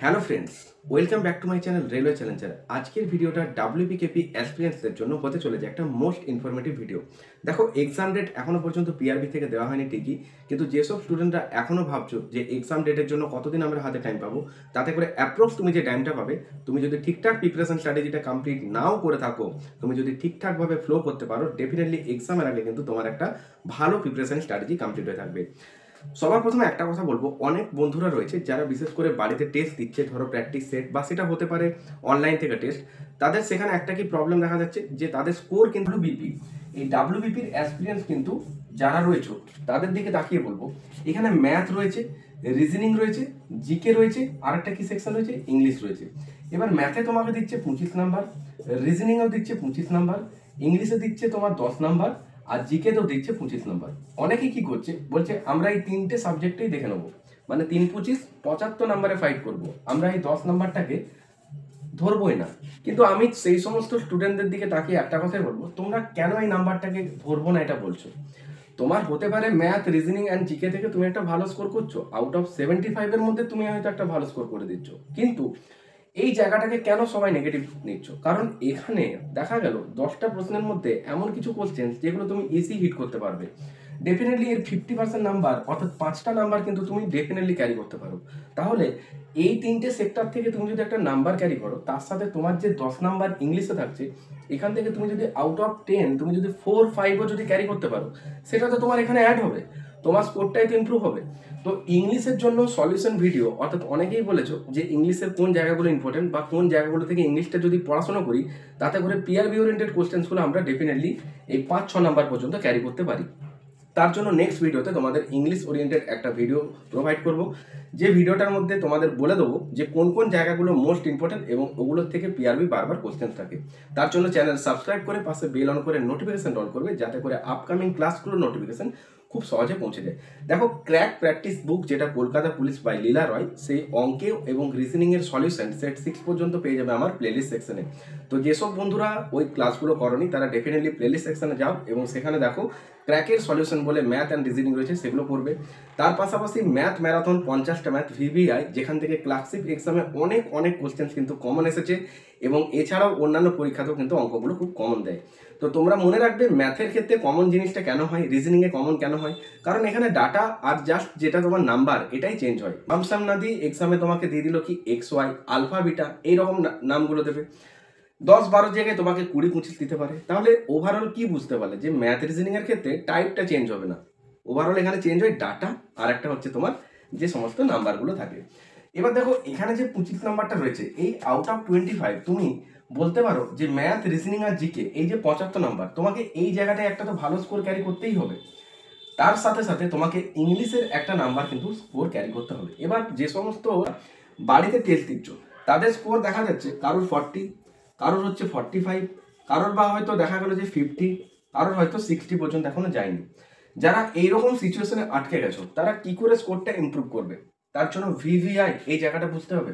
Hello friends, welcome back to my channel railway Challenger. আজকের ভিডিওটা ডাব্লিউবিকেপি অ্যাসপিরেন্টসদের জন্য হতে চলেছে একটা মোস্ট ইনফরমেটিভ ভিডিও। দেখো, এক্সাম ডেট এখনো পর্যন্ত পিআরবি থেকে দেওয়া হয়নি ঠিকই, কিন্তু যেসব স্টুডেন্টরা এখনো ভাবছো যে এক্সাম ডেটের জন্য কতদিন আমরা হাতে টাইম পাবো, তাতে করে অ্যাপ্রক্স তুমি যে টাইমটা পাবে, তুমি যদি ঠিকঠাক প্রিপারেশন স্ট্র্যাটেজিটা কমপ্লিট নাও করে থাকো, তুমি যদি ঠিকঠাকভাবে ফ্লো করতে পারো, ডেফিনেটলি এক্সামের আগে কিন্তু তোমার একটা ভালো প্রিপারেশন স্ট্র্যাটেজি কমপ্লিট হয়ে থাকবে। সবার প্রথমে একটা কথা বলবো, অনেক বন্ধুরা রয়েছে যারা বিশেষ করে বাড়িতে টেস্ট দিচ্ছে, ধরো প্র্যাকটিস সেট বা সেটা হতে পারে অনলাইন থেকে টেস্ট। তাদের সেখানে একটা কি প্রবলেম দেখা যাচ্ছে যে তাদের স্কোর কিন্তু বিপি, এই ডাব্লিউবিপির এক্সপিরিয়েন্স কিন্তু যারা রয়েছে তাদের দিকে তাকিয়ে বলবো, এখানে ম্যাথ রয়েছে, রিজনিং রয়েছে, জিকে রয়েছে, আর একটা কি সেকশন রয়েছে, ইংলিশ রয়েছে। এবার ম্যাথে তোমাকে দিচ্ছে 25 নাম্বার, রিজনিংও দিচ্ছে 25 নাম্বার, ইংলিশে দিচ্ছে তোমার 10 নাম্বার, আর জিকেতেও দিচ্ছে 25 নাম্বার। অনেকে কি করছে, বলছে আমরা এই তিনটে সাবজেক্টেই দেখে নেবো, মানে 3 25 75 নাম্বারে ফাইট করব, আমরা এই 10 নাম্বারটাকে ধরবই না। কিন্তু আমি সেই সমস্ত স্টুডেন্টদের দিকে তাকিয়ে একটা কথাই বলবো, তোমরা কেন এই নাম্বারটাকে ধরবো না এটা বলছো? তোমার হতে পারে ম্যাথ, রিজনিং অ্যান্ড জিকে থেকে তুমি একটা ভালো স্কোর করছো, আউট অফ 75 এর মধ্যে তুমি হয়তো একটা ভালো স্কোর করে দিচ্ছ, কিন্তু এই জায়গাটাকে কেন সবাই নেগেটিভ নিচ্ছ? কারণ এখানে দেখা গেল 10টা প্রশ্নের মধ্যে এমন কিছু কোশ্চেন যেগুলো তুমি ইজি হিট করতে পারবে। ডেফিনেটলি এর 50% নাম্বার, অর্থাৎ 5টা নাম্বার কিন্তু তুমি ডেফিনেটলি ক্যারি করতে পারো। তাহলে এই তিনটে সেক্টর থেকে তুমি যদি একটা নাম্বার ক্যারি করো, তার সাথে তোমার যে 10 নাম্বার ইংলিশে থাকছে, এখান থেকে তুমি যদি আউট অফ 10 তুমি যদি 4-5ও যদি ক্যারি করতে পারো, সেটা তো তোমার এখানে অ্যাড হবে, তোমার স্কোরটাই তো ইমপ্রুভ হবে। তো ইংলিশের জন্য সলিউশন ভিডিও, অর্থাৎ অনেকেই বলেছো যে ইংলিশের কোন জায়গাগুলো ইম্পর্টেন্ট বা কোন জায়গাগুলো থেকে ইংলিশটা যদি পড়াশোনা করি, তাতে করে পিআরবি ওরিয়েন্টেড কোশ্চেন্সগুলো আমরা ডেফিনেটলি এই 5-6 নাম্বার পর্যন্ত ক্যারি করতে পারি। তার জন্য নেক্সট ভিডিওতে তোমাদের ইংলিশ ওরিয়েন্টেড একটা ভিডিও প্রোভাইড করব, যে ভিডিওটার মধ্যে তোমাদের বলে দেবো যে কোন কোন জায়গাগুলো মোস্ট ইম্পর্টেন্ট এবং ওগুলোর থেকে পিআরবি বারবার কোশ্চেন থাকে। তার জন্য চ্যানেল সাবস্ক্রাইব করে পাশে বেল অন করে নোটিফিকেশন অন করবে, যাতে করে আপকামিং ক্লাসগুলোর নোটিফিকেশন খুব সহজে পৌঁছে যায়। দেখো, ক্র্যাক প্র্যাকটিস বুক, যেটা কলকাতা পুলিশ বাই লীলা রয়, সেই অঙ্কে এবং রিজনিং এর সলিউশন সেট 6 পর্যন্ত পেয়ে যাবে আমার প্লেলিস্ট সেকশনে। তো যেসব বন্ধুরা ওই ক্লাসগুলো করনি, তারা ডেফিনেটলি প্লেলিস্ট সেকশনে যাও এবং সেখানে দেখো ক্র্যাকের সলিউশন বলে ম্যাথ অ্যান্ড রিজনিং রয়েছে, সেগুলো পড়বে। তার পাশাপাশি ম্যাথ ম্যারাথন 50টা ম্যাথ ভিভিআই, যেখান থেকে ক্লাসিক এক্সামে অনেক অনেক কোশ্চেন কিন্তু কমন এসেছে, এবং এছাড়াও অন্যান্য পরীক্ষাতেও কিন্তু অঙ্কগুলো খুব কমন দেয়। তো তোমরা মনে রাখবে ম্যাথের ক্ষেত্রে কমন জিনিসটা কেন হয়, রিজনিংয়ে কমন কেন হয়, কারণ এখানে ডাটা আর জাস্ট যেটা তোমার নাম্বার, এটাই চেঞ্জ হয়। মামসাম না দিয়ে এক্সামে তোমাকে দিয়ে দিল কি এক্স ওয়াই আলফা বিটা এইরকম নামগুলো দেবে, 10-12 জায়গায় তোমাকে 20-25 দিতে পারে। তাহলে ওভারঅল কি বুঝতে পারলে যে ম্যাথ রিজনিং এর ক্ষেত্রে টাইপটা চেঞ্জ হবে না, ওভারঅল এখানে চেঞ্জ হয় ডাটা, আর একটা হচ্ছে তোমার যে সমস্ত নাম্বারগুলো থাকে। এবার দেখো, এখানে যে 25 নাম্বারটা রয়েছে, এই আউট অফ 25 তুমি বলতে পারো যে ম্যাথ, রিজনিং আর জিকে এই যে 75 নাম্বার, তোমাকে এই জায়গাটায় একটা তো ভালো স্কোর ক্যারি করতেই হবে। তার সাথে সাথে তোমাকে ইংলিশের একটা নাম্বার কিন্তু স্কোর ক্যারি করতে হবে। এবার যে সমস্ত বাড়িতে টেস্ট দিচ্ছ, তাদের স্কোর দেখা যাচ্ছে কারোর 40, কারোর হচ্ছে 45, কারোর বা হয়তো দেখা গেল যে 50, কারোর হয়তো 60 পর্যন্ত এখনো যায়নি। যারা এইরকম সিচুয়েশনে আটকে গেছো, তারা কি করে স্কোরটা ইমপ্রুভ করবে? তার জন্য ভিভিআই এই জায়গাটা বুঝতে হবে।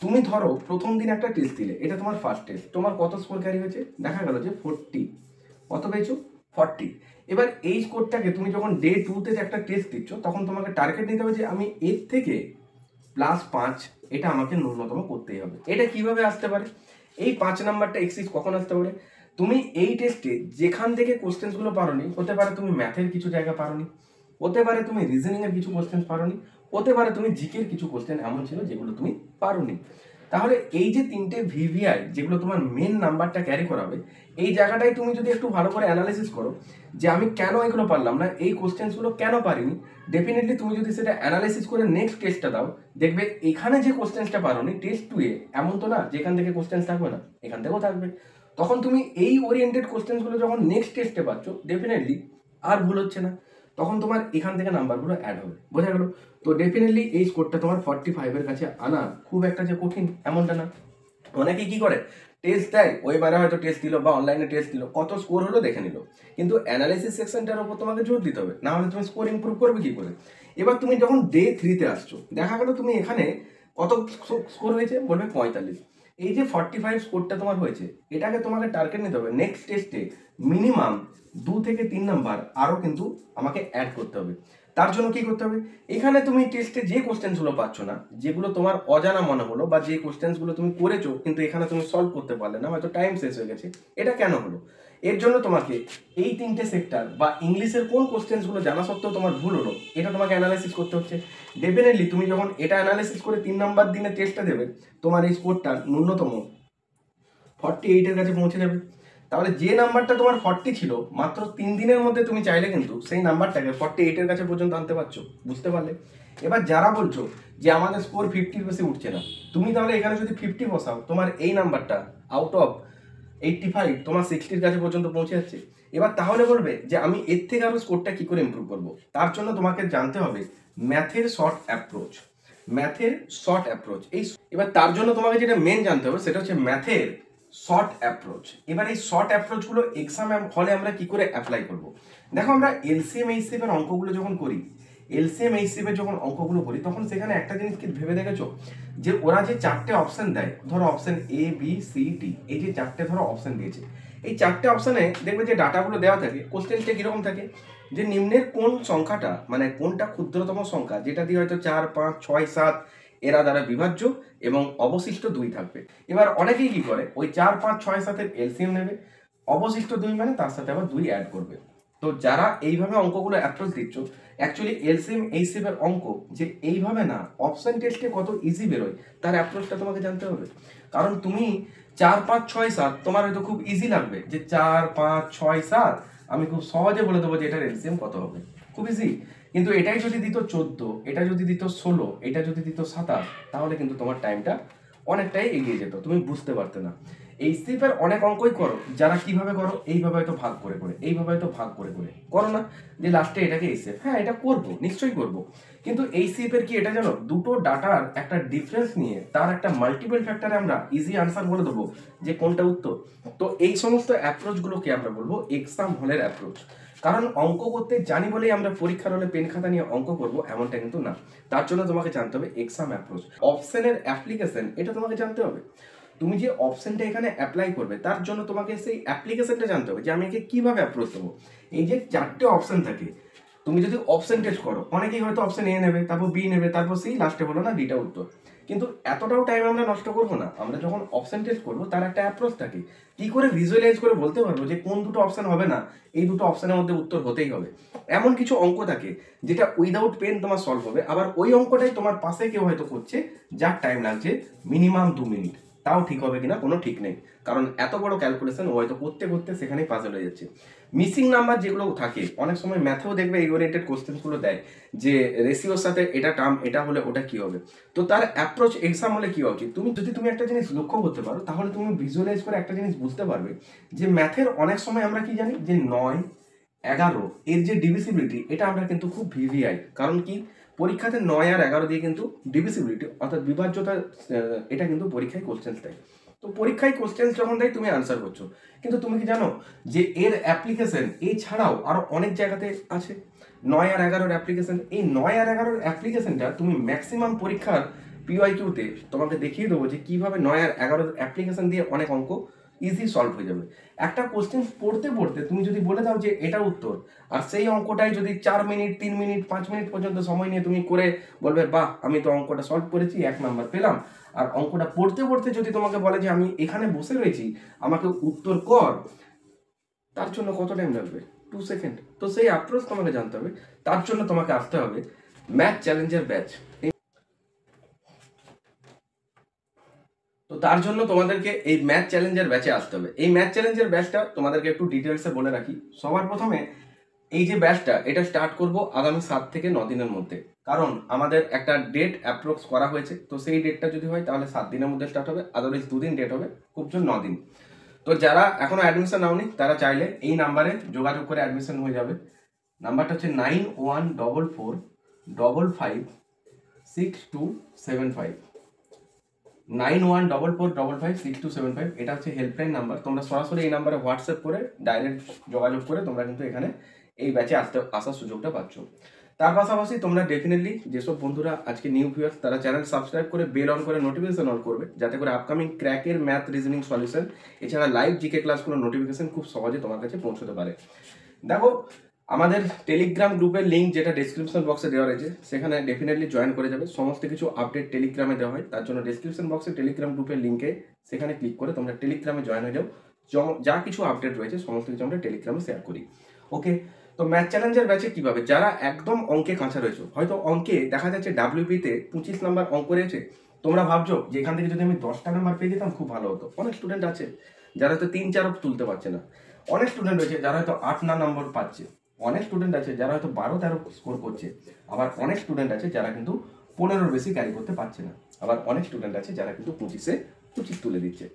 তুমি ধরো প্রথম দিন একটা টেস্ট দিলে, এটা তোমার ফার্স্ট টেস্ট, তোমার কত স্কোর ক্যারি হয়েছে, দেখা গেল যে 40, কত পেয়েছো 40। এবার এই স্কোরটাকে তুমি যখন ডে 2তে একটা টেস্ট দিচ্ছ, তখন তোমাকে টার্গেট নিতে হবে যে আমি এর থেকে +5 এটা আমাকে ন্যূনতম করতেই হবে। এটা কিভাবে আসতে পারে? এই 5 নাম্বারটা এক্সিস কখন আসতে পারে? তুমি এই টেস্টে যেখান থেকে কোশ্চেন্সগুলো পারোনি, হতে পারে তুমি ম্যাথের কিছু জায়গা পারোনি, হতে পারে তুমি রিজনিং এর কিছু কোশ্চেন পারোনি, হতে পারে তুমি জিকের কিছু কোশ্চেন এমন ছিল যেগুলো তুমি পারোনি। তাহলে এই যে 3টে ভিভিআই যেগুলো তোমার মেন নাম্বারটা ক্যারি করাবে, এই জায়গাটাই তুমি যদি একটু ভালো করে অ্যানালাইসিস করো যে আমি কেন এগুলো পারলাম না, এই কোশ্চেন্সগুলো কেন পারিনি, ডেফিনেটলি তুমি যদি সেটা অ্যানালাইসিস করে নেক্সট টেস্টটা দাও, দেখবে এখানে যে কোশ্চেন্সটা পারোনি টেস্ট 2-এ, এমন তো না যেখান থেকে কোশ্চেন্স থাকবে না, এখান থেকেও থাকবে। তখন তুমি এই ওরিয়েন্টেড কোশ্চেন্সগুলো যখন নেক্সট টেস্টে পাচ্ছ, ডেফিনেটলি আর ভুল হচ্ছে না, তখন তোমার এখান থেকে নাম্বারগুলো অ্যাড হবে। বোঝা গেল? তো ডেফিনেটলি এই স্কোরটা তোমার 45-এর কাছে আনা খুব একটা যে কঠিন এমনটা না। অনেকে কি করে, টেস্ট দেয়, ওইবারে হয়তো টেস্ট দিল বা অনলাইনে টেস্ট দিল, কত স্কোর হলো দেখে নিল, কিন্তু অ্যানালাইসিস সেকশনটার উপর তোমাকে জোর দিতে হবে, না হলে তুমি স্কোর ইমপ্রুভ করবে কি করে? এবার তুমি যখন ডে 3-তে আসছো, দেখা গেল তুমি এখানে কত স্কোর হয়েছে, বলবে 45। এই যে 45 স্কোরটা তোমার হয়েছে, এটাকে তোমাকে টার্গেট নিতে হবে নেক্সট টেস্টে মিনিমাম 2 থেকে 3 নাম্বার আরও কিন্তু আমাকে অ্যাড করতে হবে। তার জন্য কি করতে হবে, এখানে তুমি টেস্টে যে কোশ্চেন্সগুলো পাচ্ছ না, যেগুলো তোমার অজানা মনে হলো বা যে কোশ্চেন্সগুলো তুমি করেছো কিন্তু এখানে তুমি সলভ করতে পারলে না, হয়তো টাইম শেষ হয়ে গেছে, এটা কেন হলো? এর জন্য তোমাকে এই 3টে সেক্টর বা ইংলিশের কোন কোশ্চেন্সগুলো জানা সত্ত্বেও তোমার ভুল হলো এটা তোমাকে অ্যানালাইসিস করতে হচ্ছে। ডেফিনেটলি তুমি যখন এটা অ্যানালাইসিস করে 3 নাম্বার দিনে টেস্টটা দেবে, তোমার এই স্কোরটা ন্যূনতম 48-এর কাছে পৌঁছে যাবে। তাহলে যে নাম্বারটা তোমার 40 ছিল, মাত্র 3 দিনের মধ্যে তুমি চাইলে কিন্তু সেই নাম্বারটাকে 48-এর কাছে পর্যন্ত আনতে পারছো। বুঝতে পারলে? এবার যারা বলছো যে আমাদের স্কোর 50-র বেশি উঠছে না, তুমি তাহলে এখানে যদি 50 বসাও, তোমার এই নাম্বারটা আউট অফ 85 তোমার 60-র কাছে পর্যন্ত পৌঁছে যাচ্ছে। এবার তাহলে বলবে যে আমি এর থেকে আরো স্কোরটা কি করে ইমপ্রুভ করবো? তার জন্য তোমাকে জানতে হবে ম্যাথের শর্ট অ্যাপ্রোচ। ম্যাথের শর্ট অ্যাপ্রোচ এবার তার জন্য তোমাকে যেটা মেন জানতে হবে সেটা হচ্ছে ম্যাথের শর্ট অ্যাপ্রোচ। এবার এই শর্ট অ্যাপ্রোচগুলো এক্সাম হলে আমরা কি করে অ্যাপ্লাই করব? দেখো, আমরা এলসিএম এইচসিএফ এর অঙ্কগুলো যখন করি, এলসিএম এইচসিএফ এর যখন অঙ্কগুলো করি, তখন সেখানে একটা জিনিস কি ভেবে দেখেছো যে ওরা যে 4টে অপশন দেয়, ধরো option A B C D, এই যে 4টে ধরো অপশন দিয়েছে, এই 4টে অপশনে দেখবে যে ডাটাগুলো দেওয়া থাকে, কোশ্চেনটা কিরকম থাকে যে নিম্নের কোন সংখ্যাটা, মানে কোনটা ক্ষুদ্রতম সংখ্যা যেটা দিয়ে হয়তো 4, 5, 6, 7 এরা দ্বারা বিভাজ্য এবং অবশিষ্ট 2 থাকবে। এবার অনেকেই কি করে, ওই 4, 5, 6, 7-এর এলসিএম নেবে, অবশিষ্ট 2 মানে তার সাথে আবার 2 অ্যাড করবে। তো যারা এইভাবে অঙ্কগুলো অ্যাপ্রোচ দিচ্ছ, অ্যাকচুয়ালি এলসিএম এইচসিএফ এর অঙ্ক যে এইভাবে না অপশন টেস্টে কত ইজি বেরোয় তার অ্যাপ্রোচটা তোমাকে জানতে হবে। কারণ তুমি 4, 5, 6, 7 তোমার হয়তো খুব ইজি লাগবে যে 4, 5, 6, 7 আমি খুব সহজে বলে দেবো যে এটার এলসিএম কত হবে, খুব ইজি। কিন্তু এটাই যদি দিত 14, এটা যদি দিত 16, এটা যদি দিত 27, তাহলে কিন্তু তোমার টাইমটা অনেকটাই এগিয়ে যেত, তুমি বুঝতে পারতে না। এইচসিএফ এর অনেক অঙ্কই করো যারা কিভাবে করো, এইভাবে হয়তো ভাগ করে করে, এইভাবে হয়তো ভাগ করে করে করো না, যে লাস্টে এটাকে এইচসিএফ, হ্যাঁ এটা করবো, নিশ্চয়ই করবো, কিন্তু এইচসিএফ এর কি এটা জানো, দুটো ডাটার একটা ডিফারেন্স নিয়ে তার একটা মাল্টিপল ফ্যাক্টরে আমরা ইজি আনসার বলে দেবো যে কোনটা উত্তর। তো এই সমস্ত অ্যাপ্রোচগুলোকে আমরা বলবো এক্সাম হলের অ্যাপ্রোচ। কারণ অঙ্ক করতে জানি বলেই আমরা পরীক্ষার হলে পেন খাতা নিয়ে অঙ্ক করবো এমনটা কিন্তু না। তার জন্য তোমাকে জানতে হবে এক্সাম অ্যাপ্রোচ, অপশনের অ্যাপ্লিকেশন, এটা তোমাকে জানতে হবে। তুমি যে অপশনটা এখানে অ্যাপ্লাই করবে তার জন্য তোমাকে সেই অ্যাপ্লিকেশনটা জানতে হবে যে আমি একে কিভাবে অ্যাপ্রোচ দেবো। এই যে 4টে অপশন থাকে, তুমি যদি অপশন টেস্ট করো, অনেকেই হয়তো অপশন এ নেবে, তারপর বি নেবে, তারপর সি, লাস্টে বলো না ডিটা উত্তর। কিন্তু এতটাও টাইম আমরা নষ্ট করবো না। আমরা যখন অপশন টেস্ট করবো তার একটা অ্যাপ্রোচ থাকে, কি করে ভিজুয়ালাইজ করে বলতে পারবো যে কোন দুটো অপশন হবে না, এই দুটো অপশনের মধ্যে উত্তর হতেই হবে। এমন কিছু অঙ্ক থাকে যেটা উইদাউট পেন তোমার সলভ হবে, আবার ওই অঙ্কটাই তোমার পাশে কেউ হয়তো করছে যার টাইম লাগছে মিনিমাম 2 মিনিট, তাও ঠিক হবে কিনা কোনো ঠিক নেই, কারণ এত বড় ক্যালকুলেশন ও হয়তো করতে করতে সেখানেই পাজল হয়ে যাচ্ছে। মিসিং নাম্বার যেগুলো থাকে, অনেক সময় ম্যাথেও দেখবে এই ওরিয়েন্টেড কোশ্চেনগুলো দেয় যে রেশিওর সাথে এটা টার্ম এটা হলে ওটা কি হবে। তো তার অ্যাপ্রোচ এক্সাম হলে কি হওয়া উচিত, তুমি একটা জিনিস লক্ষ্য করতে পারো, তাহলে তুমি ভিজুয়ালাইজ করে একটা জিনিস বুঝতে পারবে যে ম্যাথের অনেক সময় আমরা কি জানি যে 9, 11 এর যে ডিভিসিবিলিটি, এটা আমরা কিন্তু খুব ভিভিআই, কারণ কি পরীক্ষাতে 9 আর 11 দিয়ে কিন্তু ডিভিসিবিলিটি অর্থাৎ বিভাজ্যতা, এটা কিন্তু পরীক্ষায় কোশ্চেন দেয়। তো পরীক্ষায় কোশ্চেন যখন দেয় তুমি আনসার করছো, কিন্তু তুমি কি জানো যে এর অ্যাপ্লিকেশন এছাড়াও আরো অনেক জায়গাতে আছে। 9 আর 11-র অ্যাপ্লিকেশন, এই 9 আর 11-র অ্যাপ্লিকেশনটা তুমি ম্যাক্সিমাম পরীক্ষার পিওয়াইকিউতে তোমাকে দেখিয়ে দেবো যে কিভাবে 9 আর 11-র অ্যাপ্লিকেশন দিয়ে অনেক অঙ্ক ইজি সলভ হয়ে যাবে। একটা কোশ্চেন পড়তে পড়তে তুমি যদি বলে দাও যে এটা উত্তর, আর সেই অঙ্কটাই যদি 4 মিনিট, 3 মিনিট, 5 মিনিট পর্যন্ত সময় নিয়ে তুমি করে বলবে বাহ আমি তো অঙ্কটা সলভ করেছি, 1 নাম্বার পেলাম, আর অঙ্কটা পড়তে পড়তে যদি তোমাকে বলে যে আমি এখানে বসে রয়েছি আমাকে উত্তর কর, তার জন্য কত টাইম লাগবে? 2 সেকেন্ড। তো সেই অ্যাপ্রোচ তোমাকে জানতে হবে, তার জন্য তোমাকে আসতে হবে ম্যাথ চ্যালেঞ্জের ব্যাচ। তো তার জন্য তোমাদেরকে এই ম্যাথ চ্যালেঞ্জের ব্যাচে আসতে হবে। এই ম্যাথ চ্যালেঞ্জের ব্যাচটা তোমাদেরকে একটু ডিটেলসে বলে রাখি। সবার প্রথমে এই যে ব্যাচটা এটা স্টার্ট করব আগামী 7 থেকে 9 দিনের মধ্যে, কারণ আমাদের একটা ডেট অ্যাপ্রক্স করা হয়েছে। তো সেই ডেটটা যদি হয় তাহলে 7 দিনের মধ্যে স্টার্ট হবে, আদারওয়াইজ 2 দিন ডেট হবে, খুব জোর 9 দিন। তো যারা এখনো অ্যাডমিশন নাওনি তারা চাইলে এই নাম্বারে যোগাযোগ করে অ্যাডমিশন হয়ে যাবে। নাম্বারটা হচ্ছে 9144556275, 9144556275। এটা হচ্ছে হেল্পলাইন নাম্বার। তোমরা সরাসরি এই নাম্বারে হোয়াটসঅ্যাপ করে ডাইরেক্ট যোগাযোগ করে তোমরা কিন্তু এখানে এই ব্যাচে আসার সুযোগটা পাচ্ছ। তার পাশাপাশি তোমরা ডেফিনেটলি যেসব বন্ধুরা আজকে নিউ ভিউয়ার্স তারা চ্যানেল সাবস্ক্রাইব করে বেল অন করে নোটিফিকেশন অন করবে, যাতে করে আপকামিং ক্র্যাকের ম্যাথ রিজনিং সলিউশন এছাড়া লাইভ জিকে ক্লাসগুলো নোটিফিকেশন খুব সহজে তোমার কাছে পৌঁছতে পারে। দেখো, আমাদের টেলিগ্রাম গ্রুপের লিঙ্ক যেটা ডেসক্রিপশন বক্সে দেওয়া রয়েছে, সেখানে ডেফিনেটলি জয়েন করে যাবে। সমস্ত কিছু আপডেট টেলিগ্রামে দেওয়া হয়, তার জন্য ডেসক্রিপশন বক্সে টেলিগ্রাম গ্রুপের লিঙ্কে সেখানে ক্লিক করে তোমরা টেলিগ্রামে জয়েন হয়ে যাও। যা কিছু আপডেট রয়েছে সমস্ত কিছু আমরা টেলিগ্রামে শেয়ার করি। ওকে, তো ম্যাথ চ্যালেঞ্জের ব্যাচে কীভাবে, যারা একদম অঙ্কে কাঁচা রয়েছে, হয়তো অঙ্কে দেখা যাচ্ছে ডাব্লিউপিতে 25 নাম্বার অঙ্ক রয়েছে, তোমরা ভাবছো যে এখান থেকে যদি আমি 10টা নাম্বার পেয়ে যেতাম খুব ভালো হতো। অনেক স্টুডেন্ট আছে যারা হয়তো 3-4 তুলতে পারছে না, অনেক স্টুডেন্ট রয়েছে যারা হয়তো 8-9 নম্বর পাচ্ছে, অনেক স্টুডেন্ট আছে যারা হয়তো 12-13 স্কোর করছে, আবার অনেক স্টুডেন্ট আছে যারা কিন্তু 15-র বেশি ক্যারি করতে পারছে না, আবার অনেক স্টুডেন্ট আছে যারা কিন্তু 25 তুলে দিচ্ছে।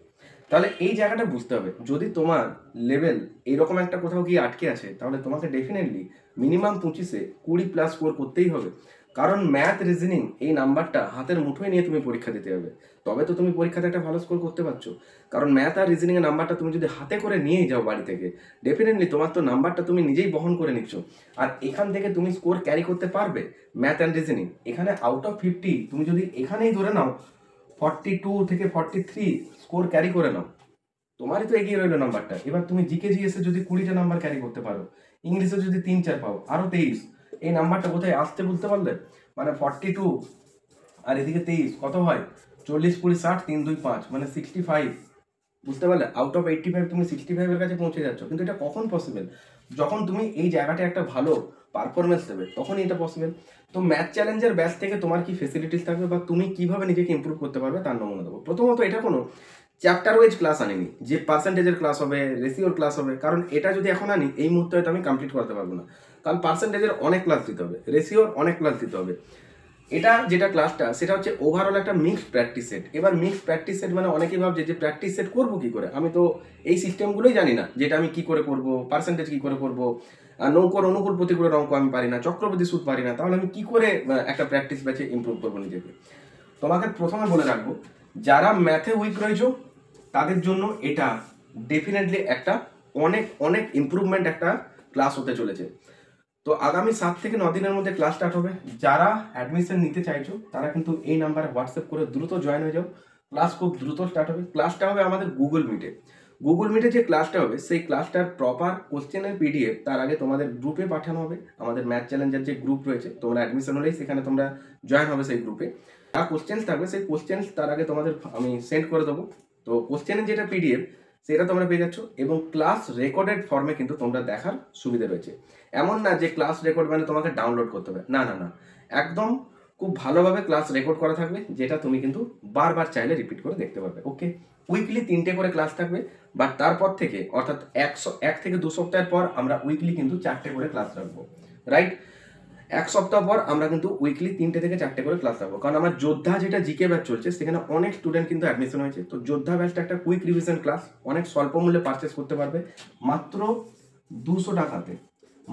তাহলে এই জায়গাটা বুঝতে হবে, যদি তোমার লেভেল এইরকম একটা কোথাও গিয়ে আটকে আছে, তাহলে তোমাকে ডেফিনেটলি মিনিমাম 25-20+ স্কোর করতেই হবে। কারণ ম্যাথ রিজনিং এই নাম্বারটা হাতের মুঠোয় নিয়ে তুমি পরীক্ষা দিতে হবে, তবে তো তুমি পরীক্ষাতে একটা ভালো স্কোর করতে পারছো। কারণ ম্যাথ আর রিজনিং এর নাম্বারটা তুমি যদি হাতে করে নিয়ে যাও বাড়ি থেকে, ডেফিনেটলি তোমার তো নাম্বারটা তুমি নিজেই বহন করে নিচ্ছ, আর এখান থেকে তুমি স্কোর ক্যারি করতে পারবে। ম্যাথ অ্যান্ড রিজনিং এখানে আউট অফ 50 তুমি যদি এখানেই ধরে নাও 42 থেকে 43 স্কোর ক্যারি করে নাও, তোমারই তো এগিয়ে রইলো নাম্বারটা। এবার তুমি জিকে জিএসে যদি 20টা নাম্বার ক্যারি করতে পারো, ইংলিশে যদি 3-4 পাও, আরো 23, এই নাম্বারটা কোথায় আসতে বুঝতে পারলে? মানে 42 আর এদিকে 23 কত হয়? 40-20-60 3-2-5 মানে 65, বুঝতে পারলে? আউট অফ 85 তুমি 65 এর কাছে পৌঁছে যাচ্ছ। কিন্তু এটা কখন পসিবল? যখন তুমি এই জায়গাটা একটা ভালো পারফরমেন্স দেবে, তখনই এটা পসিবল। তো ম্যাথ চ্যালেঞ্জের ব্যাচ থেকে তোমার কি ফেসিলিটিস থাকবে বা তুমি কিভাবে নিজেকে ইমপ্রুভ করতে পারবে তার নমুনা দেবো। প্রথমত এটা কোনো চ্যাপ্টার ওয়াইজ ক্লাস আনিনি যে পার্সেন্টেজের ক্লাস হবে, রেশিওর ক্লাস হবে, কারণ এটা যদি এখন আনি এই মুহূর্তে হয়তো আমি কমপ্লিট করতে পারবো না। কারণ পার্সেন্টেজের অনেক ক্লাস দিতে হবে, রেশিওর অনেক ক্লাস দিতে হবে। এটা যেটা ক্লাসটা সেটা হচ্ছে ওভারঅল একটা মিক্সড প্র্যাকটিস সেট। এবার মিক্সড প্র্যাকটিস সেট মানে অনেকেই ভাবছে যে প্র্যাকটিস সেট করবো কী করে, আমি তো এই সিস্টেমগুলোই জানি না, যেটা আমি কী করে করবো, পার্সেন্টেজ কী করে করবো, নৌকোর অনুকূল প্রতিকূলের অঙ্ক আমি পারি না, চক্রবর্তী সুদ পারি না, তাহলে আমি কী করে একটা প্র্যাকটিস ব্যাচে ইমপ্রুভ করবো নিজেকে। তোমাকে প্রথমে বলে রাখবো, যারা ম্যাথে উইক রয়েছো তাদের জন্য এটা ডেফিনেটলি একটা অনেক অনেক ইমপ্রুভমেন্ট একটা ক্লাস হতে চলেছে। তো আগামী 7 থেকে 9 দিনের মধ্যে ক্লাস স্টার্ট হবে। যারা অ্যাডমিশন নিতে চাইছো তারা কিন্তু এই নাম্বারে হোয়াটসঅ্যাপ করে দ্রুত জয়েন হয়ে যাও। ক্লাস খুব দ্রুত স্টার্ট হবে। ক্লাসটা হবে আমাদের গুগল মিটে। গুগল মিটে যে ক্লাসটা হবে সেই ক্লাসটার প্রপার কোশ্চেনের পিডিএফ তার আগে তোমাদের গ্রুপে পাঠানো হবে। আমাদের ম্যাথ চ্যালেঞ্জের যে গ্রুপ রয়েছে, তোমরা অ্যাডমিশন হলেই সেখানে তোমরা জয়েন হবে সেই গ্রুপে। যা কোশ্চেন্স থাকবে সেই কোশ্চেন্স তার আগে তোমাদের আমি সেন্ড করে দেবো। তো কোশ্চেনের যেটা পিডিএফ সেটা তোমরা পেয়ে যাচ্ছ, এবং ক্লাস রেকর্ডেড ফর্মে কিন্তু তোমরা দেখার সুবিধা রয়েছে। এমন না যে ক্লাস রেকর্ড মানে তোমাকে ডাউনলোড করতে হবে, না না না, একদম খুব ভালোভাবে ক্লাস রেকর্ড করা থাকবে, যেটা তুমি কিন্তু বারবার চাইলে রিপিট করে দেখতে পারবে। ওকে, উইকলি 3টে করে ক্লাস থাকবে, বাট তারপর থেকে অর্থাৎ 1 থেকে 2 সপ্তাহের পর আমরা উইকলি কিন্তু 4টে করে ক্লাস রাখবো। রাইট, 1 সপ্তাহ পর আমরা কিন্তু উইকলি 3টে থেকে 4টে করে ক্লাস রাখবো। কারণ আমার যোদ্ধা যেটা জিকে ব্যাচ চলছে সেখানে অনেক স্টুডেন্ট কিন্তু অ্যাডমিশন হয়েছে। তো যোদ্ধা ব্যাচটা একটা কুইক রিভিশন ক্লাস, অনেক স্বল্প মূল্যে পারচেস করতে পারবে মাত্র 200 টাকাতে।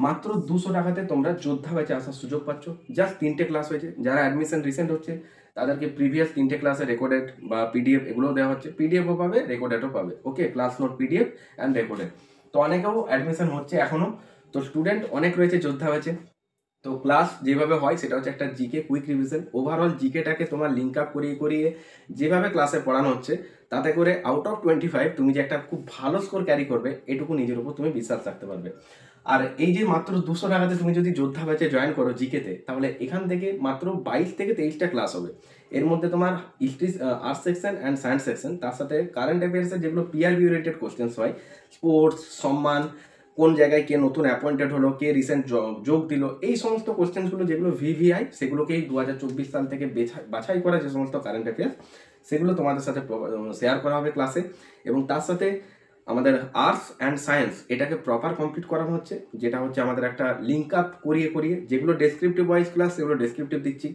মাত্র 200 টাকাতে তোমরা যোদ্ধা ব্যাচে আসার সুযোগ পাচ্ছ। জাস্ট 3টে ক্লাস হয়েছে। যারা অ্যাডমিশন রিসেন্ট হচ্ছে তাদেরকে প্রিভিয়াস 3টে ক্লাসে রেকর্ডেড বা পিডিএফ এগুলোও দেওয়া হচ্ছে, পিডিএফও পাবে, রেকর্ডেডও পাবে। Okay, class note, PDF and recorded. তো অনেকেও অ্যাডমিশন হচ্ছে এখনো, তো স্টুডেন্ট অনেক রয়েছে যোদ্ধা ব্যাচে। তো ক্লাস যেভাবে হয় সেটা হচ্ছে একটা জিকে কুইক রিভিশন। ওভারঅল জিকেটাকে তোমার লিঙ্ক আপ করিয়ে করিয়ে যেভাবে ক্লাসে পড়ানো হচ্ছে, তাতে করে আউট অফ 25 তুমি যে একটা খুব ভালো স্কোর ক্যারি করবে, এটুকু নিজের উপর তুমি বিশ্বাস রাখতে পারবে। আর এই যে মাত্র 200 টাকাতে তুমি যদি যোদ্ধা ব্যাচে জয়েন করো জিকেতে, তাহলে এখান থেকে মাত্র 22 থেকে 23টা ক্লাস হবে। এর মধ্যে তোমার history, arts section and science section, তার সাথে কারেন্ট অ্যাফেয়ার্সের যেগুলো পিআরবি ওরিয়েন্টেড কোশ্চেন্স হয়, স্পোর্টস, সম্মান, কোন জায়গায় কে নতুন অ্যাপয়েন্টেড হলো, কে রিসেন্ট যোগ দিল, এই সমস্ত কোশ্চেন্সগুলো যেগুলো ভিভিআই, সেগুলোকেই 2024 সাল থেকে বাছাই করা যে সমস্ত কারেন্ট অ্যাফেয়ার্স, সেগুলো তোমাদের সাথে শেয়ার করা হবে ক্লাসে। এবং তার সাথে আমাদের আর্টস অ্যান্ড সায়েন্স এটাকে প্রপার কমপ্লিট করানো হচ্ছে, যেটা হচ্ছে আমাদের একটা লিঙ্ক আপ করিয়ে করিয়ে, যেগুলো ডেসক্রিপটিভ ওয়াইজ ক্লাস সেগুলো ডেসক্রিপটিভ দিচ্ছি,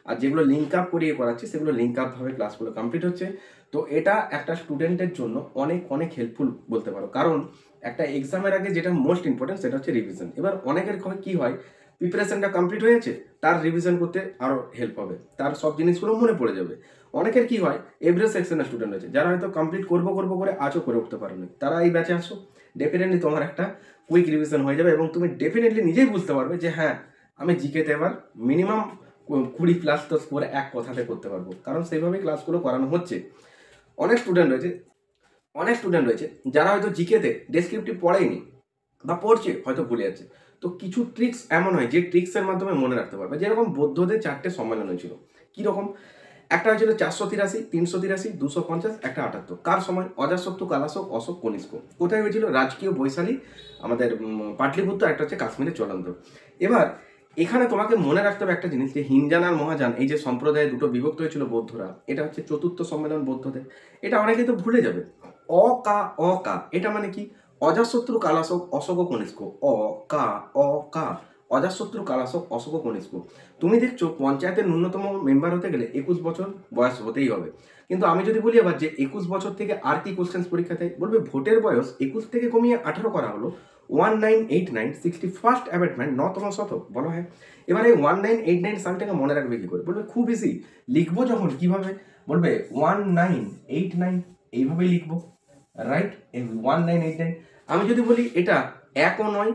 আর যেগুলো লিঙ্ক আপ করিয়ে করাচ্ছি সেগুলো লিঙ্ক আপভাবে ক্লাসগুলো কমপ্লিট হচ্ছে। তো এটা একটা স্টুডেন্টের জন্য অনেক অনেক হেল্পফুল বলতে পারো, কারণ একটা এক্সামের আগে যেটা মোস্ট ইম্পর্টেন্ট সেটা হচ্ছে রিভিশন। এবার অনেকের কি হয়, প্রিপারেশনটা কমপ্লিট হয়ে যাচ্ছে, তার রিভিশন করতে আরও হেল্প হবে, তার সব জিনিসগুলো মনে পড়ে যাবে। অনেকের কি হয়, এভরেজ সেকশনের স্টুডেন্ট আছে যারা হয়তো কমপ্লিট করবো করবো করে আজও করে উঠতে পারেনি, তারা এই ব্যাচে আসো, ডেফিনেটলি তোমার একটা কুইক রিভিশন হয়ে যাবে, এবং তুমি ডেফিনেটলি নিজেই বুঝতে পারবে যে হ্যাঁ, আমি জিকেতে এবার মিনিমাম 20+ তো স্কোর এক কথাতে করতে পারবো, কারণ সেইভাবেই ক্লাসগুলো করানো হচ্ছে। অনেক স্টুডেন্ট রয়েছে যারা হয়তো জিকেতে ডেসক্রিপটিভ পড়েইনি বা পড়ছে হয়তো ভুলে যাচ্ছে, তো কিছু ট্রিক্স এমন হয় যে ট্রিক্সের মাধ্যমে মনে রাখতে পারবে। যেরকম বৌদ্ধদের 4টে সম্মেলন হয়েছিল, কীরকম? একটা হয়েছিল 483, 383, 250, একটা 78। কার সময়? অজাতশত্রু, কালাশোক, অশোক, কনিষ্ক। কোথায় হয়েছিল? রাজকীয় বৈশালী, আমাদের পাটলিপুত্র, একটা হচ্ছে কাশ্মীরের চলন্ত। এবার এখানে তোমাকে মনে রাখতে হবে একটা জিনিস, যে হিনজান আর মহাযান এই যে সম্প্রদায়ে দুটো বিভক্ত হয়েছিল বৌদ্ধরা, এটা হচ্ছে 4র্থ সম্মেলন বৌদ্ধদের। এটা অনেকে তো ভুলে যাবে। অ কা এটা মানে কি? অজাতশত্রু, কালাশোক, অশোক, কনিষ্ক। অ কা অজাতশত্রু, কালাশোক, অশোক, কনিষ্ক। তুমি দেখছো পঞ্চায়েতের ন্যূনতম মেম্বার হতে গেলে 21 বছর বয়স হতেই হবে। কিন্তু আমি যদি বলি আবার যে 21 বছর থেকে আর কি কোশ্চেন্স পরীক্ষাতে, বলবে ভোটের বয়স 21 থেকে কমিয়ে 18 করা হলো। 1989 61st অ্যামেন্ডমেন্ট 9তম শতক বলা হয়। এবারে 1989 সালটাকে মনে রাখবে কি করে? বলবে খুব ইজি, লিখবো যখন কিভাবে? বলবে 1989 এইভাবেই লিখবো, রাইট? 1989। আমি যদি বলি এটা 1ও নয়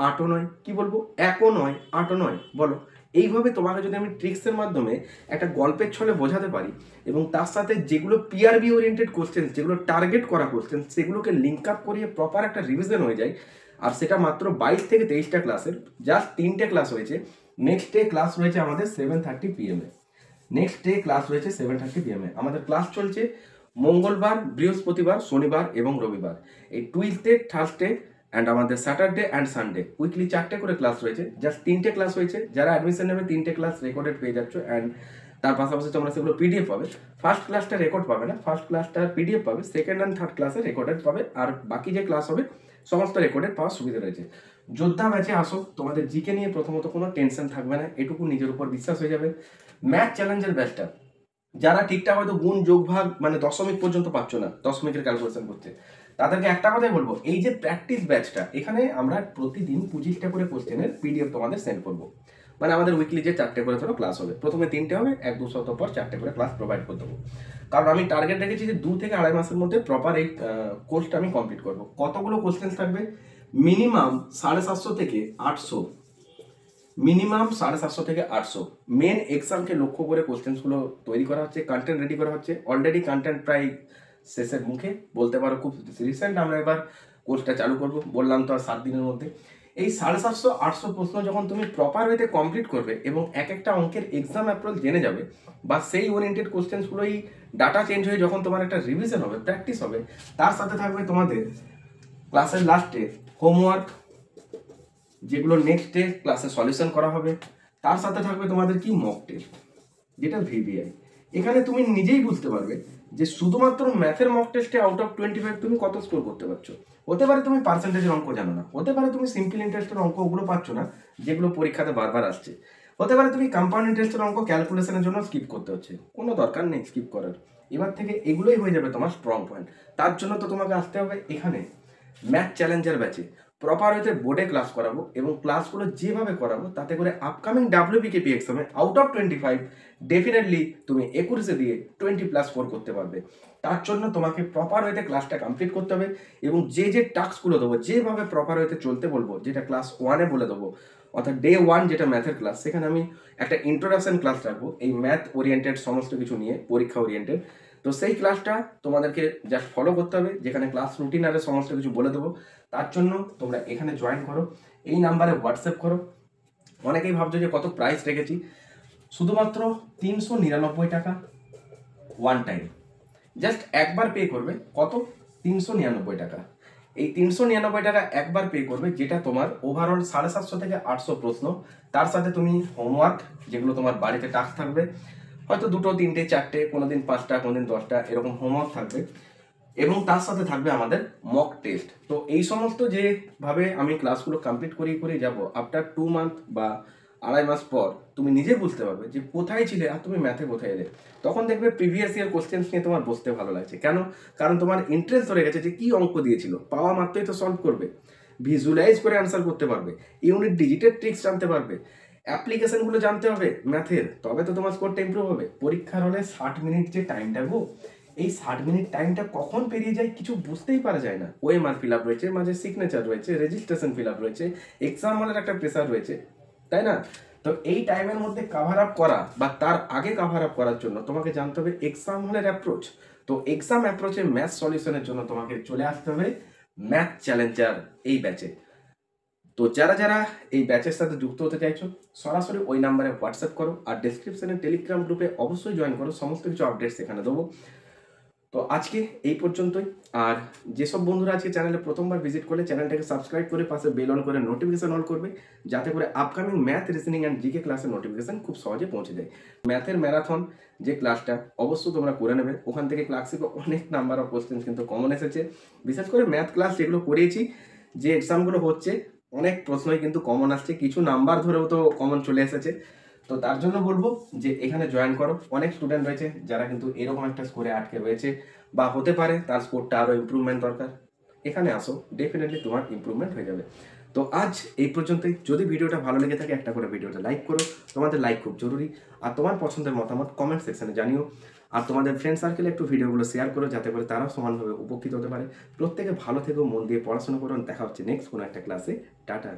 8ও নয়, কি বলবো? 1ও নয় 8ও নয়, বলো। এইভাবে তোমাকে যদি আমি ট্রিক্সের মাধ্যমে একটা গল্পের ছলে বোঝাতে পারি, এবং তার সাথে যেগুলো পিআরবি ওরিয়েন্টেড কোশ্চেন, যেগুলো টার্গেট করা কোশ্চেন, সেগুলোকে লিঙ্ক আপ করিয়ে প্রপার একটা রিভিশন হয়ে যায়, আর সেটা মাত্র 22 থেকে 23টা ক্লাসের, জাস্ট 3টে ক্লাস হয়েছে। নেক্সট ডে ক্লাস রয়েছে আমাদের 7:30 PM এ। নেক্সট ডে ক্লাস রয়েছে 7:30 PM এ। আমাদের ক্লাস চলছে মঙ্গলবার, বৃহস্পতিবার, শনিবার এবং রবিবার। এই টুইসডে, থার্সডে অ্যান্ড আমাদের স্যাটারডে অ্যান্ড সানডে উইকলি 4টে করে ক্লাস রয়েছে। জাস্ট 3টে ক্লাস হয়েছে। যারা অ্যাডমিশন নেবে 3টে ক্লাস রেকর্ডেড পেয়ে যাচ্ছ, অ্যান্ড তার পাশাপাশি তোমরা সেগুলো পিডিএফ পাবে। ফার্স্ট ক্লাসটা রেকর্ড পাবে না, ফার্স্ট ক্লাসটার পিডিএফ পাবে, সেকেন্ড অ্যান্ড থার্ড ক্লাসে রেকর্ডেড পাবে, আর বাকি যে ক্লাস হবে সমস্ত রেকর্ডেড পাওয়ার সুবিধা রয়েছে। যোদ্ধা ব্যাচে আসো, তোমাদের জিকে নিয়ে প্রথমত কোনো টেনশন থাকবে না, এটুকু নিজের উপর বিশ্বাস হয়ে যাবে। ম্যাথ চ্যালেঞ্জের ব্যাচটা, যারা ঠিকঠাক হয়তো গুণ যোগ ভাগ মানে দশমিক পর্যন্ত পাচ্ছ না, দশমিকের ক্যালকুলেশন করতে, তাদেরকে একটা কথাই বলবো, এই যে প্র্যাকটিস ব্যাচটা, এখানে আমরা প্রতিদিন 25টা করে কোশ্চেনের পিডিএফ তোমাদের সেন্ড করবো। মানে আমাদের উইকলি যে 4টে করে ধরো ক্লাস হবে, প্রথমে 3টে হবে, 1-2 সপ্তাহ পর 4টে করে ক্লাস প্রোভাইড করে দেবো। কারণ আমি টার্গেট রেখেছি যে 2 থেকে 2.5 মাসের মধ্যে প্রপার এই কোর্সটা আমি কমপ্লিট করবো। কতগুলো কোশ্চেন থাকবে? মিনিমাম 750 থেকে 800, মিনিমাম 750 থেকে 800 মেন এক্সামকে লক্ষ্য করে কোশ্চেন্সগুলো তৈরি করা হচ্ছে, কন্টেন্ট রেডি করা হচ্ছে। অলরেডি কন্টেন্ট প্রায় শেষের মুখে বলতে পারো, খুব রিসেন্ট আমরা এবার কোর্সটা চালু করব, বললাম তো আর 7 দিনের মধ্যে। এই 750-800 প্রশ্ন যখন তুমি প্রপার ওয়েতে কমপ্লিট করবে এবং এক একটা অঙ্কের এক্সাম অ্যাপ্রোচ জেনে যাবে, বা সেই ওরিয়েন্টেড কোশ্চেন্সগুলোই ডাটা চেঞ্জ হয়ে যখন তোমার একটা রিভিশন হবে, প্র্যাকটিস হবে, তার সাথে থাকবে তোমাদের ক্লাসের লাস্টে হোমওয়ার্ক, যেগুলো নেক্সট ডে ক্লাসে সলিউশন করা হবে। তার সাথে থাকবে তোমাদের কি মক টেস্ট, যেটা ভিভিআই। এখানে তুমি নিজেই বুঝতে পারবে যে শুধুমাত্র ম্যাথের মক টেস্টে আউট অফ 25 তুমি কত স্কোর করতে পারছো। হতে পারে তুমি পার্সেন্টেজের অঙ্ক জানো না, হতে পারে তুমি সিম্পল ইন্টারেস্টের অঙ্ক ওগুলো পাচ্ছ না যেগুলো পরীক্ষাতে বারবার আসছে, হতে পারে তুমি কম্পাউন্ড ইন্টারেস্টের অঙ্ক ক্যালকুলেশনের জন্য স্কিপ করতে হচ্ছে, কোনো দরকার নেই স্কিপ করার। এবার থেকে এগুলোই হয়ে যাবে তোমার স্ট্রং পয়েন্ট। তার জন্য তো তোমাকে আসতে হবে এখানে ম্যাথ চ্যালেঞ্জের ব্যাচে। প্রপার ওয়েতে বোর্ডে ক্লাস করাবো, এবং ক্লাসগুলো যেভাবে করাবো তাতে করে আপকামিং WPKP এক্সামে আউট অফ 25 ডেফিনেটলি তুমি 21 দিয়ে 20+ স্কোর করতে পারবে। তার জন্য তোমাকে প্রপার ওয়েতে ক্লাসটা কমপ্লিট করতে হবে, এবং যে যে টাস্কগুলো দেবো, যেভাবে প্রপার ওয়েতে চলতে বলবো, যেটা ক্লাস 1-এ বলে দেবো, অর্থাৎ ডে 1 যেটা ম্যাথের ক্লাস, সেখানে আমি একটা ইন্ট্রোডাকশন ক্লাস রাখবো এই ম্যাথ ওরিয়েন্টেড সমস্ত কিছু নিয়ে, পরীক্ষা ওরিয়েন্টেড। তো সেই ক্লাসটা তোমাদেরকে জাস্ট ফলো করতে হবে, যেখানে ক্লাস রুটিন আর সমস্ত কিছু বলে দেবো। তার জন্য তোমরা এখানে জয়েন করো, এই নাম্বারে হোয়াটসঅ্যাপ করো। অনেকেই ভাবছো যে কত প্রাইস রেখেছি, শুধুমাত্র 399 টাকা ওয়ান টাইম, জাস্ট একবার পে করবে। কত? 399 টাকা। এই 399 টাকা একবার পে করবে, যেটা তোমার ওভারঅল 750 থেকে 800 প্রশ্ন, তার সাথে তুমি হোমওয়ার্ক, যেগুলো তোমার বাড়িতে টাস্ক থাকবে, হয়তো 2, 3, 4, কোনোদিন 5টা, কোনোদিন 10টা এরকম হোমওয়ার্ক থাকবে, এবং তার সাথে থাকবে আমাদের মক টেস্ট। তো এই সমস্ত যেভাবে আমি ক্লাসগুলো কমপ্লিট করিয়ে যাব, আফটার 2 মান্থ বা 2.5 মাস পর তুমি নিজে বুঝতে পারবে যে কোথায় ছিলে আর তুমি ম্যাথে কোথায় এলে। তখন দেখবে প্রিভিয়াস ইয়ার কোশ্চেন্স নিয়ে তোমার বসতে ভালো লাগছে। কেন? কারণ তোমার ইন্টারেস্ট ধরে গেছে যে কি অঙ্ক দিয়েছিল, পাওয়া মাত্রই তো সলভ করবে, ভিজুয়ালাইজ করে অ্যান্সার করতে পারবে, ইউনিট ডিজিটের ট্রিক্স জানতে পারবে, অ্যাপ্লিকেশনগুলো জানতে হবে ম্যাথের, তবে তো তোমার স্কোরটা ইমপ্রুভ হবে। পরীক্ষার হলে 60 মিনিট যে টাইমটা গো, এই 60 মিনিট টাইমটা কখন পেরিয়ে যায় কিছু বুঝতেই পারা যায় না। ওএমআর ফিল আপ রয়েছে, মাঝে সিগনেচার রয়েছে, রেজিস্ট্রেশন ফিল আপ রয়েছে, এক্সাম হলের একটা প্রেসার রয়েছে, তাই না? তো এই টাইমের মধ্যে কাভার আপ করা বা তার আগে কাভার আপ করার জন্য তোমাকে জানতে হবে এক্সাম হলের অ্যাপ্রোচ। তো এক্সাম অ্যাপ্রোচে ম্যাথ সলিউশনের জন্য তোমাকে চলে আসতে হবে ম্যাথ চ্যালেঞ্জার এই ব্যাচে। তো যারা যারা এই ব্যাচের সাথে যুক্ত হতে চাইছো সরাসরি ওই নাম্বারে হোয়াটসঅ্যাপ করো, আর ডেসক্রিপশনে টেলিগ্রাম গ্রুপে অবশ্যই জয়েন করো, সমস্ত কিছু আপডেটস এখানে দেবো। তো আজকে এই পর্যন্তই। আর যেসব বন্ধুরা আজকে চ্যানেলে প্রথমবার ভিজিট করলে চ্যানেলটাকে সাবস্ক্রাইব করে পাশে বেল অন করে নোটিফিকেশন অন করবে, যাতে করে upcoming math, reasoning and GK ক্লাসের নোটিফিকেশন খুব সহজে পৌঁছে যায়। ম্যাথের ম্যারাথন যে ক্লাসটা অবশ্যই তোমরা করে নেবে, ওখান থেকে ক্লাসিকে অনেক নাম্বার অফ কোশ্চেন কিন্তু কমন এসেছে। বিশেষ করে ম্যাথ ক্লাস যেগুলো করিয়েছি, যে এক্সামগুলো হচ্ছে, অনেক প্রশ্নই কিন্তু কমন আসছে, কিছু নাম্বার ধরেও তো কমন চলে এসেছে। তো তার জন্য বলবো যে এখানে জয়েন করো। অনেক স্টুডেন্ট রয়েছে যারা কিন্তু এরকম একটা স্কোরে আটকে রয়েছে, বা হতে পারে তার স্কোরটা আরও ইমপ্রুভমেন্ট দরকার। এখানে আসো, ডেফিনেটলি তোমার ইমপ্রুভমেন্ট হয়ে যাবে। তো আজ এই পর্যন্তই। যদি ভিডিওটা ভালো লেগে থাকে একটা করে ভিডিওটা লাইক করো, তোমাদের লাইক খুব জরুরি। আর তোমার পছন্দের মতামত কমেন্ট সেকশনে জানিও। আর তোমাদের ফ্রেন্ড সার্কেলে একটু ভিডিওগুলো শেয়ার করো, যাতে করে তারাও সমানভাবে উপকৃত হতে পারে। প্রত্যেকে ভালো থেকো, মন দিয়ে পড়াশোনা করো। দেখা হচ্ছে নেক্সট কোনো একটা ক্লাসে। টাটা।